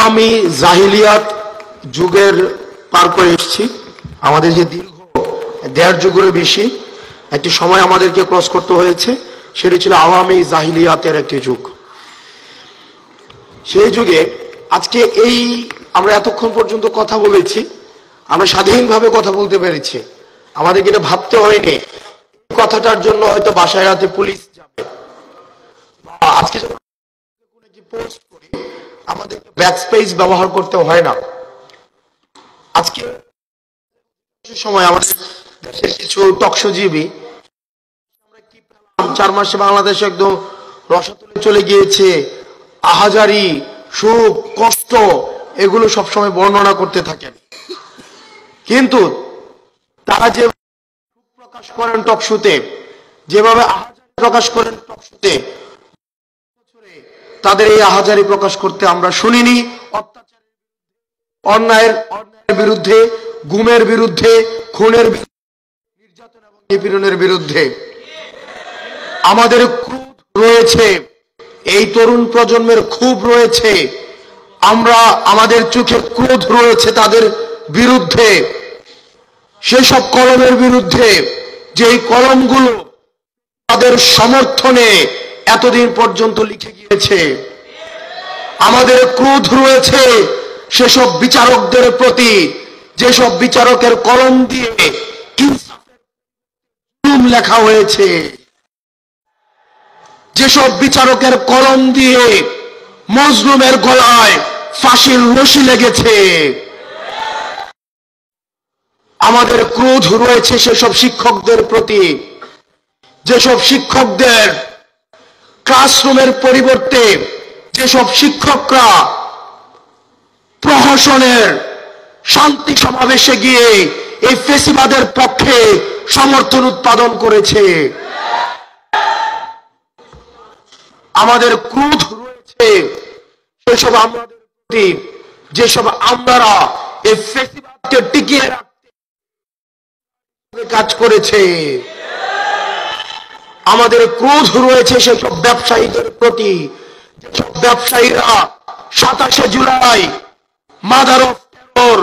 আওয়ামী জাহিলিয়াত যুগের পার করে এসেছি। আমাদের যে দীর্ঘ ১.৫ যুগের বেশি একটি সময় আমাদেরকে ক্রস করতে হয়েছে, সেটি ছিল আওয়ামী জাহিলিয়াতের একটি যুগ। সেই যুগে আজকে এই আমরা এতক্ষণ পর্যন্ত কথা বলেছি, আমরা স্বাধীনভাবে কথা বলতে পেরেছি। আমাদেরকে এটা ভাবতে হয়নি কথাটার জন্য হয়তো বাসায় রাতে পুলিশ যাবে। আজকে পোস্ট করি আমাদের ব্যাকস্পেস ব্যবহার করতে হয় না। আজকে সময় আমাদের দেশের কিছু টকশোজীবী 4 মাসে বাংলাদেশে একদম রসাতলে চলে গিয়েছে, আহাজারি, সুখ, কষ্ট এগুলো সবসময় বর্ণনা করতে থাকেন। কিন্তু তারা যে প্রকাশ করেন টকশোতে, যেভাবে আহাজারি প্রকাশ করেন টকশোতে, তাদের এই আহাজারি প্রকাশ করতে আমরা শুনিনি। অত্যাচারের, অন্যায়ের বিরুদ্ধে, গুমের বিরুদ্ধে, খুনের বিরুদ্ধে, নির্যাতন এবং নিপীড়নের বিরুদ্ধে আমাদের ক্রোধ রয়েছে, এই তরুণ প্রজন্মের ক্ষোভ রয়েছে। আমরা আমাদের চোখে ক্রোধ রয়েছে তাদের বিরুদ্ধে, সেসব কলমের বিরুদ্ধে যেই কলমগুলো তাদের সমর্থনে এতদিন পর্যন্ত লিখে গিয়েছে। আমাদের ক্রোধ রয়েছে সেসব বিচারকদের প্রতি, যেসব বিচারকের কলম দিয়ে ইনসাফের লেখা হয়েছে, যেসব বিচারকের কলম দিয়ে মজলুমের গলায় ফাঁসির রশি লেগেছে। আমাদের ক্রোধ রয়েছে সেসব শিক্ষকদের প্রতি, যেসব শিক্ষকদের ক্লাসরুমের পরিবর্তে যেসব শিক্ষকরা প্রহসনের শান্তি সমাবেশে গিয়ে এই ফেসিবাদের পক্ষে সমর্থন উৎপাদন করেছে। আমাদের ক্রোধ রয়েছে সেসব আমাদের প্রতি, যেসব আমরা এই ফেসিবাদকে টিকিয়ে রাখতে কাজ করেছে। আমাদের ক্রোধ রয়েছে সেসব ব্যবসায়ীদের প্রতি, যেসব ব্যবসায়ীরা 27শে জুলাই মাদার অফ টেরর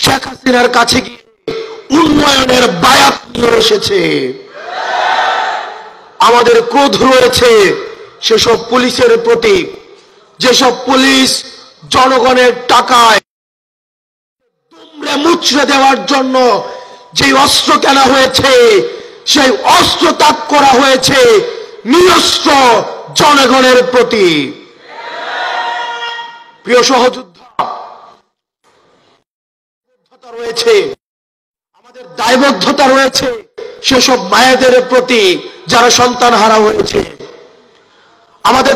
শেখ হাসিনার কাছে গিয়ে উন্নয়নের বায়াত নিয়ে এসেছে। আমাদের ক্রোধ রয়েছে সেসব পুলিশের প্রতি, যেসব পুলিশ জনগণের টাকায় দুমড়ে মুচড়ে দেওয়ার জন্য যে অস্ত্র কেনা হয়েছে, সেই অস্ত্র ত্যাগ করা হয়েছে নিরস্ত্র জনগণের প্রতি। প্রিয় সহযোদ্ধা, রয়েছে আমাদের দায়বদ্ধতা রয়েছে সেসব মায়েদের প্রতি যারা সন্তান হারা হয়েছে। আমাদের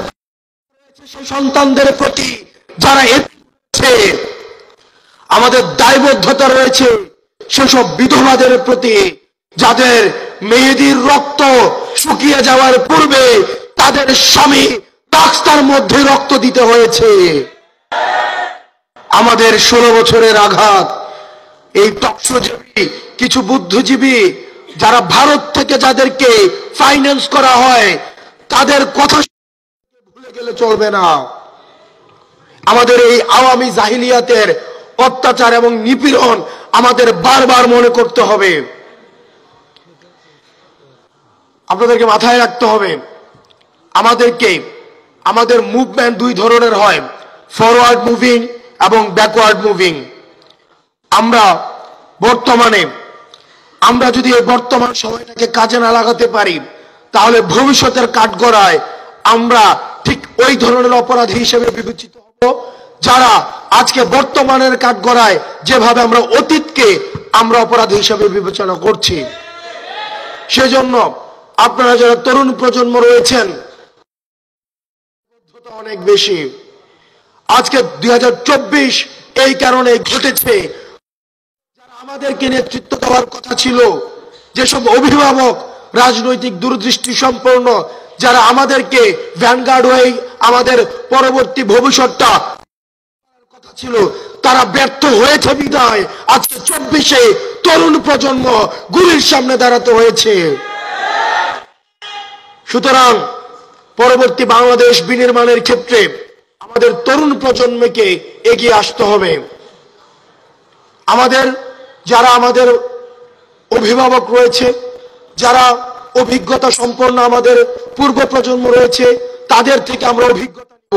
সেই সন্তানদের প্রতি যারা এসেছে। আমাদের দায়বদ্ধতা রয়েছে সেসব বিধবাদের প্রতি, যাদের মেয়েদের রক্ত শুকিয়ে যাওয়ার পূর্বে তাদের স্বামী রাস্তার মধ্যে রক্ত দিতে হয়েছে। আমাদের 16 বছরের আঘাত, এই টকশোজীবী কিছু বুদ্ধিজীবী যারা ভারত থেকে যাদেরকে ফাইন্যান্স করা হয়, তাদের কথা ভুলে গেলে চলবে না। আমাদের এই আওয়ামী জাহিলিয়াতের অত্যাচার এবং নিপীড়ন আমাদের বারবার মনে করতে হবে। আপনাদেরকে মাথায় রাখতে হবে, আমাদের মুভমেন্ট 2 ধরনের হয়, ফরওয়ার্ড মুভিং এবং ব্যাকওয়ার্ড মুভিং। আমরা যদি এই বর্তমান সময়টাকে কাজে না লাগাতে পারি, তাহলে ভবিষ্যতের কাঠগড়ায় আমরা ঠিক ওই ধরনের অপরাধী হিসেবে বিবেচিত হব, যারা আজকে বর্তমানের কাঠগড়ায় যেভাবে আমরা অতীতকে আমরা অপরাধী হিসেবে বিবেচনা করছি। সেজন্য আপনারা যারা তরুণ প্রজন্ম রয়েছেন, অনেক বেশি। আজকে 2024 এই কারণে ঘটেছে, যারা আমাদেরকে নেতৃত্ব দেওয়ার কথা ছিল, যেসব অভিভাবক রাজনৈতিক দূরদৃষ্টি সম্পন্ন, যারা আমাদেরকে ভ্যানগার্ড হয়ে আমাদের পরবর্তী ভবিষ্যৎটা কথা ছিল, তারা ব্যর্থ হয়েছে বিদায় আজকে 24-এ তরুণ প্রজন্ম গুলির সামনে দাঁড়াতে হয়েছে। সুতরাং পরবর্তী বাংলাদেশ বিনির্মাণের ক্ষেত্রে আমাদের আমাদের তরুণ প্রজন্মকে এগিয়ে আসতে হবে। আমাদের অভিভাবক রয়েছে, যারা অভিজ্ঞতা সম্পন্ন আমাদের পূর্ব প্রজন্ম রয়েছে, তাদের থেকে আমরা অভিজ্ঞতা নেব।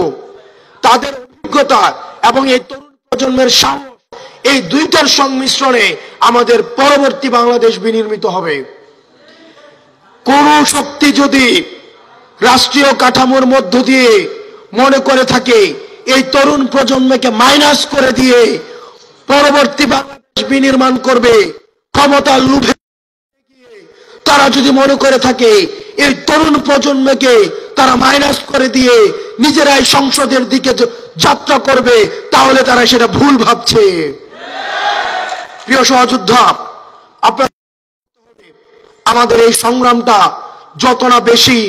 তাদের অভিজ্ঞতা এবং এই তরুণ প্রজন্মের সাহস, এই দুইটার সংমিশ্রণে আমাদের পরবর্তী বাংলাদেশ বিনির্মিত হবে। কোন শক্তি যদি রাষ্ট্রীয় কাঠামোর মধ্য দিয়ে মনে করে থাকে এই তরুণ প্রজন্মকে মাইনাস করে দিয়ে পরবর্তী বাংলাদেশ বিনির্মাণ করবে, ক্ষমতার লোভে তারা যদি মনে করে থাকে এই তরুণ প্রজন্মকে তারা মাইনাস করে দিয়ে নিজেরাই সংসদের দিকে যাত্রা করবে, তাহলে তারা সেটা ভুল ভাবছে। প্রিয় সহযোদ্ধা, আমাদের এই সংগ্রামটা যত না বেশি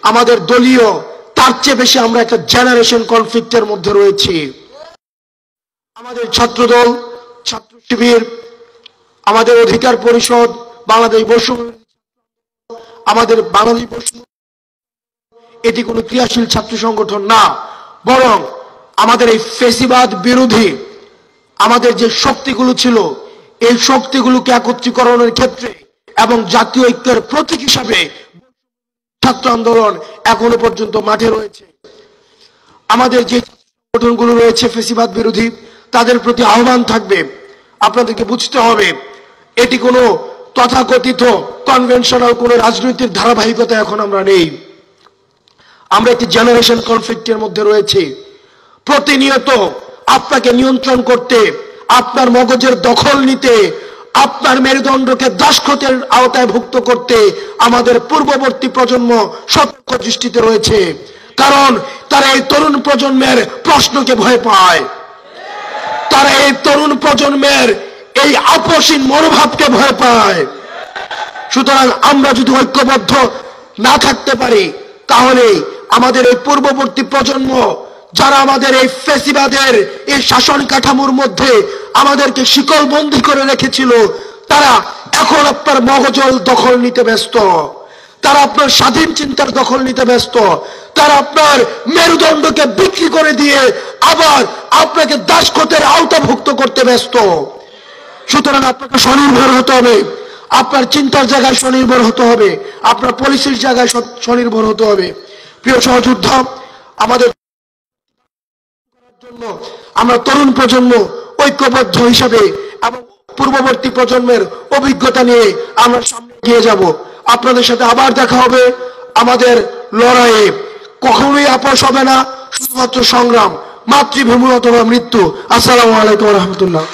আমাদের দলীয়, তার চেয়ে বেশি আমরা একটা জেনারেশন কনফ্লিক্টের মধ্যে রয়েছি। আমাদের ছাত্রদল, ছাত্র শিবির, আমাদের অধিকার পরিষদ, বাংলাদেশ বৈষম্য, আমাদের বাংলাদেশ বৈষম্য, এটি কোনো ক্রিয়াশীল ছাত্র সংগঠন না, বরং আমাদের এই ফ্যাসিবাদ বিরোধী আমাদের যে শক্তিগুলো ছিল, এই শক্তিগুলোকে একত্রীকরণের ক্ষেত্রে এবং জাতীয় ঐক্যের প্রতীক হিসাবে ছাত্র আন্দোলন এখনো পর্যন্ত মাঠে রয়েছে। আমাদের যে সংগঠনগুলো রয়েছে ফ্যাসিবাদ বিরোধী, তাদের প্রতি আহ্বান থাকবে, আপনাদেরকে বুঝতে হবে এটি কোনো তথাকথিত কনভেনশনাল কোনো রাজনৈতিক ধারাবাহিকতা এখন আমরা নেই। আমরা একটি জেনারেশন কনফ্লিক্টের মধ্যে রয়েছে। প্রতিনিয়ত আপনাকে নিয়ন্ত্রণ করতে, আপনার মগজের দখল নিতে, আপনার মেরুদণ্ডকে দাসখতের আওতায় ভুক্ত করতে আমাদের পূর্ববর্তী প্রজন্ম সতর্ক দৃষ্টিতে রয়েছে। কারণ তারা এই তরুণ প্রজন্মের প্রশ্নকে ভয় পায়, তারা এই তরুণ প্রজন্মের এই আপোষহীন মনোভাবকে ভয় পায়। সুতরাং আমরা যদি ঐক্যবদ্ধ না থাকতে পারি, তাহলে আমাদের এই পূর্ববর্তী প্রজন্ম, যারা আমাদের এই ফ্যাসিবাদের এই শাসন কাঠামোর মধ্যে আমাদেরকে শিকলবন্দি করে রেখেছিল, তারা এখন আপনার মগজল দখল নিতে ব্যস্ত, তারা আপনার স্বাধীন চিন্তার দখল নিতে ব্যস্ত, তারা আপনার মেরুদণ্ডকে বিক্রি করে দিয়ে আবার আপনাকে দাসখতের আওতাভুক্ত করতে ব্যস্ত। সুতরাং আপনাকে স্বনির্ভর হতে হবে, আপনার চিন্তার জায়গায় স্বনির্ভর হতে হবে, আপনার পলিসির জায়গায় স্বনির্ভর হতে হবে। প্রিয় সহযোদ্ধা, আমাদের জন্য আমরা তরুণ প্রজন্ম ঐক্যবদ্ধ হিসাবে এবং পূর্ববর্তী প্রজন্মের অভিজ্ঞতা নিয়ে আমরা সামনে এগিয়ে যাব। আপনাদের সাথে আবার দেখা হবে। আমাদের লড়াইয়ে কখনোই আপোষ হবে না, শুধুমাত্র সংগ্রাম, মাতৃভূমি অথবা মৃত্যু। আসসালামু আলাইকুম ওয়া রাহমাতুল্লাহ।